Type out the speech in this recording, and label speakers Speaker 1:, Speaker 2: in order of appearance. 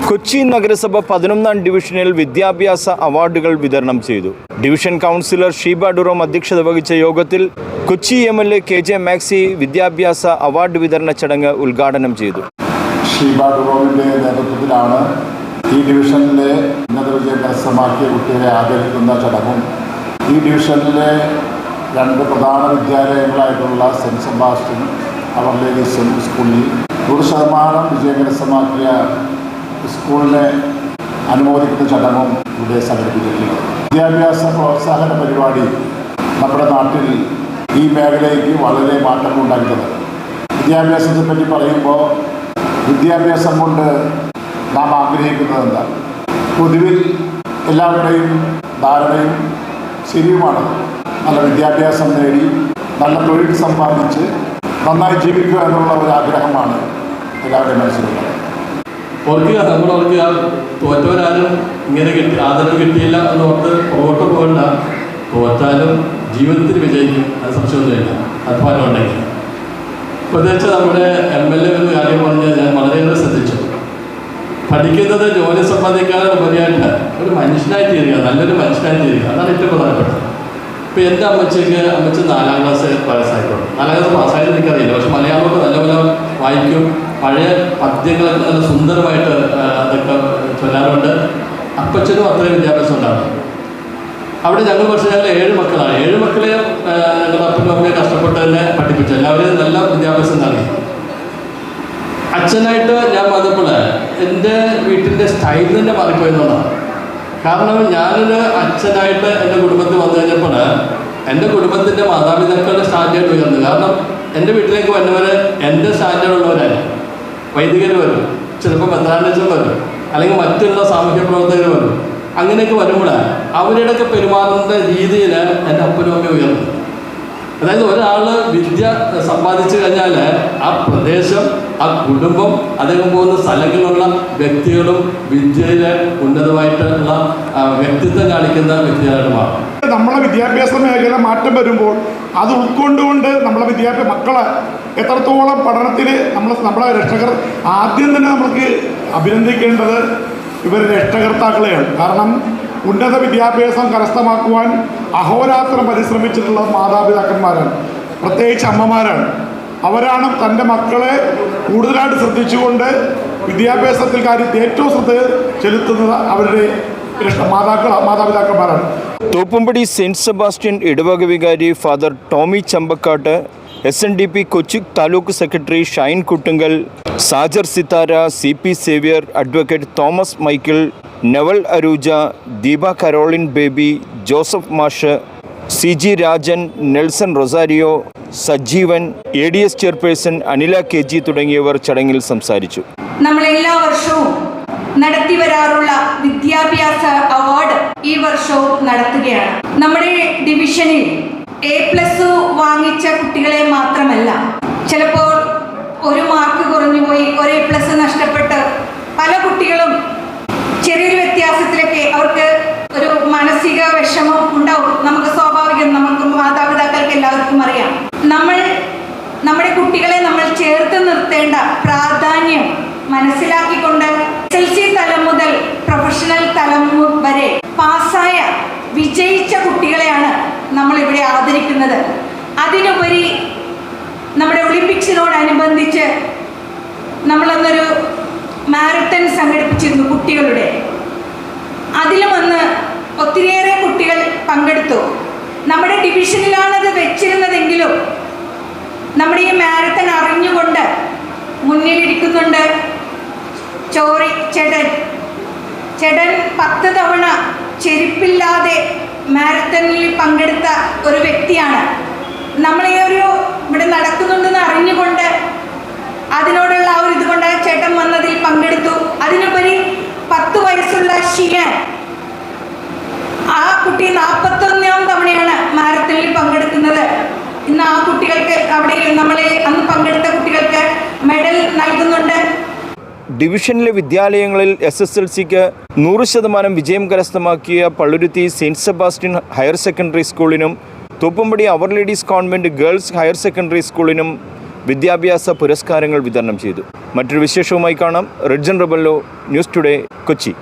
Speaker 1: കൊച്ചി നഗരസഭ 11ാം ഡിവിഷനിൽ വിദ്യാഭ്യാസ അവാർഡുകൾ വിതരണം ചെയ്തു. ഡിവിഷൻ കൗൺസിലർ ഷീബ ഡുറോം അധ്യക്ഷത വഹിച്ച യോഗത്തിൽ കൊച്ചി MLA KJ മാക്സി വിദ്യാഭ്യാസ അവാർഡ് വിതരണ ചടങ്ങ് ഉദ്ഘാടനം ചെയ്തു.
Speaker 2: ഷീബ ഡുറോമിൻ്റെ നേതൃത്വത്തിലാണ് ഈ ഡിവിഷനിലെ ഉന്നത വിജയം കരസ്ഥമാക്കിയ കുട്ടികളെ ആദരിക്കുന്ന ചടങ്ങും ഈ ഡിവിഷനിലെ 2 പ്രധാന വിദ്യാലയങ്ങളായിട്ടുള്ള സെൻറ്റ് സെബാസ്റ്റ്യൻ അവർ ലേഡീസ് സ്കൂളിൽ 100% വിജയം കരസ്ഥമാക്കിയ സ്കൂളിനെ അനുമോദിക്കുന്ന ചടങ്ങും ഇവിടെ സംഘടിപ്പിച്ചിട്ടുള്ളത്. വിദ്യാഭ്യാസ പ്രോത്സാഹന പരിപാടി നമ്മുടെ നാട്ടിൽ ഈ മേഖലയ്ക്ക് വളരെ മാറ്റമുണ്ടാക്കിയത്. വിദ്യാഭ്യാസത്തെ പറ്റി പറയുമ്പോൾ വിദ്യാഭ്യാസം കൊണ്ട് നാം ആഗ്രഹിക്കുന്നത് എന്താ? പൊതുവിൽ എല്ലാവരുടെയും ധാരണയും ശരിയുമാണ്. നല്ല വിദ്യാഭ്യാസം നേടി നല്ല തൊഴിൽ സമ്പാദിച്ച് നന്നായി ജീവിക്കുക എന്നുള്ള ഒരു ആഗ്രഹമാണ് എല്ലാവരുടെയും മനസ്സിലുള്ളത്.
Speaker 3: ഓർക്കുക, നമ്മൾ ഓർക്കുക, തോറ്റവരാരും ഇങ്ങനെ ആദരവ് കിട്ടിയില്ല എന്നോർത്ത് പുറകോട്ട് പോകണ്ട. തോറ്റാലും ജീവിതത്തിൽ വിജയിക്കും, അത് സംശയമൊന്നുമില്ല, അധ്വാനം ഉണ്ടെങ്കിൽ. പ്രത്യേകിച്ച് നമ്മുടെ MLA ഒരു കാര്യം പറഞ്ഞാൽ ഞാൻ വളരെയേറെ ശ്രദ്ധിച്ചു. പഠിക്കുന്നത് ജോലി സമ്പാദിക്കാനും ഉപരിയായിട്ട് ഒരു മനുഷ്യനായി തീരുക, നല്ലൊരു മനുഷ്യനായി തീരുക, അതാണ് ഏറ്റവും പ്രധാനപ്പെട്ടത്. ഇപ്പോൾ എൻ്റെ അമ്മച്ചി 4ാം ക്ലാസ് പാസ്സായിട്ടുണ്ട്. 4ാം ക്ലാസ് പാസ്സായത് എനിക്കറിയില്ല, പക്ഷെ മലയാളമൊക്കെ നല്ല വായിക്കും. പഴയ പദ്യങ്ങളൊക്കെ നല്ല സുന്ദരമായിട്ട് അതൊക്കെ ചൊല്ലാറുണ്ട്. അപ്പച്ചനും അത്രയും വിദ്യാഭ്യാസം ഉണ്ടാകും. അവിടെ ഞങ്ങൾ 7 മക്കളാണ്. 7 മക്കളെയും ഞങ്ങളുടെ അപ്പനും അമ്മയും കഷ്ടപ്പെട്ട് തന്നെ പഠിപ്പിച്ചു. എല്ലാവരെയും നല്ല വിദ്യാഭ്യാസം നൽകി. അച്ഛനായിട്ട് ഞാൻ വന്നപ്പോൾ എൻ്റെ വീട്ടിൻ്റെ സ്റ്റൈൽ തന്നെ മാറിപ്പോയെന്നുള്ളതാണ്. കാരണം ഞാനൊരു അച്ഛനായിട്ട് എൻ്റെ കുടുംബത്തിൽ വന്നു കഴിഞ്ഞപ്പോൾ എൻ്റെ കുടുംബത്തിൻ്റെ മാതാപിതാക്കളുടെ സ്റ്റാൻഡേർഡ് ഉയർന്നു. കാരണം എൻ്റെ വീട്ടിലേക്ക് വന്നവർ എൻ്റെ സ്റ്റാൻഡേർഡ് ഉള്ളവരാണ്. വൈദികർ വരും, ചിലപ്പോൾ മെത്രാനിസം വരും, അല്ലെങ്കിൽ മറ്റുള്ള സാമൂഹ്യ പ്രവർത്തകർ വരും. അങ്ങനെയൊക്കെ വരുമ്പോൾ അവരുടെയൊക്കെ പെരുമാറുന്ന രീതിയിൽ എൻ്റെ അപ്പനും അമ്മയും ഉയർന്നു. അതായത് ഒരാൾ വിദ്യ സമ്പാദിച്ചു കഴിഞ്ഞാൽ ആ പ്രദേശം, ആ കുടുംബം, അദ്ദേഹം പോകുന്ന സ്ഥലങ്ങളിലുള്ള വ്യക്തികളും വിദ്യയിൽ ഉന്നതമായിട്ടുള്ള വ്യക്തിത്വം കാണിക്കുന്ന വ്യക്തികളായിട്ട് മാറും.
Speaker 4: നമ്മളെ വിദ്യാഭ്യാസ മേഖല മാറ്റം വരുമ്പോൾ അത് ഉൾക്കൊണ്ടുകൊണ്ട് നമ്മളെ മക്കളെ എത്രത്തോളം പഠനത്തിൽ നമ്മളെ രക്ഷകർ ആദ്യം തന്നെ നമുക്ക് അഭിനന്ദിക്കേണ്ടത് ഇവരുടെ രക്ഷകർത്താക്കളെയാണ്. കാരണം ഉന്നത വിദ്യാഭ്യാസം കരസ്ഥമാക്കുവാൻ അഹോരാത്രം പരിശ്രമിച്ചിട്ടുള്ള മാതാപിതാക്കന്മാരാണ്, പ്രത്യേകിച്ച് അമ്മമാരാണ്. അവരാണ് തൻ്റെ മക്കളെ കൂടുതലായിട്ട് ശ്രദ്ധിച്ചുകൊണ്ട് വിദ്യാഭ്യാസത്തിൽ കാര്യത്തിൽ ഏറ്റവും ശ്രദ്ധ ചെലുത്തുന്നത് അവരുടെ മാതാപിതാക്കന്മാരാണ്.
Speaker 1: തോപ്പുംപടി സെൻറ്റ് സെബാസ്റ്റ്യൻ ഇടവക വികാരി father Tomy Chambakkattu, SNDP Kochi taluk secretary Shine Kuttungal, Sajar Sithara, CP Xavier, advocate Thomas Michael, Neval Arooja, Deepa Caroline Baby, Joseph മാഷ്, CG Rajan, Nelson Rosario, Sajeevan, ADS chairperson Anila KG തുടങ്ങിയവർ ചടങ്ങിൽ സംസാരിച്ചു.
Speaker 5: നമ്മളെല്ലാ വർഷവും നടത്തി വരാറുള്ള വിദ്യാഭ്യാസ അവാർഡ് ഈ വർഷവും നടത്തുകയാണ്. നമ്മുടെ ഡിവിഷനിൽ A+ വാങ്ങിച്ച കുട്ടികളെ മാത്രമല്ല, ചിലപ്പോൾ 1 മാർക്ക് കുറഞ്ഞുപോയി, 1 A+ നഷ്ടപ്പെട്ട് പല കുട്ടികളും ചെറിയൊരു വ്യത്യാസത്തിലൊക്കെ അവർക്ക് ഒരു മാനസിക വിഷമം ഉണ്ടാവും. നമുക്ക് സ്വാഭാവികം, നമുക്ക് മാതാപിതാക്കൾക്ക് എല്ലാവർക്കും അറിയാം. നമ്മുടെ കുട്ടികളെ നമ്മൾ ചേർത്ത് നിർത്തേണ്ട പ്രാധാന്യം മനസ്സിലാക്കിക്കൊണ്ട് SLC തലം മുതൽ പ്രൊഫഷണൽ തലം വരെ പാസ്സായ വിജയിച്ച കുട്ടികളെയാണ് നമ്മളിവിടെ ആദരിക്കുന്നത്. അതിനുപരി നമ്മുടെ ഒളിമ്പിക്സിനോടനുബന്ധിച്ച് നമ്മളന്നൊരു മാരത്തൺ സംഘടിപ്പിച്ചിരുന്നു കുട്ടികളുടെ. അതിലും വന്ന് ഒത്തിരിയേറെ കുട്ടികൾ പങ്കെടുത്തു. നമ്മുടെ ഡിവിഷനിലാണത് വെച്ചിരുന്നതെങ്കിലും നമ്മുടെ ഈ മാരത്തൺ അറിഞ്ഞുകൊണ്ട് മുന്നിലിരിക്കുന്നുണ്ട് ചേട്ടൻ 10 തവണ ചെരുപ്പില്ലാതെ മാരത്തണിൽ പങ്കെടുത്ത ഒരു വ്യക്തിയാണ്. നമ്മളീ ഇവിടെ നടക്കുന്നുണ്ടെന്ന് അറിഞ്ഞുകൊണ്ട് അതിനോടുള്ള ആ ഒരു ഇതുകൊണ്ട് ചേട്ടൻ വന്നതിൽ പങ്കെടുത്തു. അതിനുപരി 10 വയസ്സുള്ള ഷിയാൻ, ആ കുട്ടി 41ാം തവണയാണ് മാരത്തണിൽ പങ്കെടുക്കുന്നത്. ഇന്ന് ആ കുട്ടികൾക്ക് അവിടെ അന്ന് പങ്കെടുത്ത കുട്ടികൾക്ക് മെഡൽ നൽകുന്നുണ്ട്.
Speaker 1: ഡിവിഷനിലെ വിദ്യാലയങ്ങളിൽ SSLCക്ക് 100% വിജയം കരസ്ഥമാക്കിയ Palluruthy saint Sebastian higher secondary സ്കൂളിനും Thoppumpady our ladies convent girls higher secondary സ്കൂളിനും വിദ്യാഭ്യാസ പുരസ്കാരങ്ങൾ വിതരണം ചെയ്തു. മറ്റൊരു വിശേഷവുമായി കാണാം. Ridjan Rebello, news today, Kochi.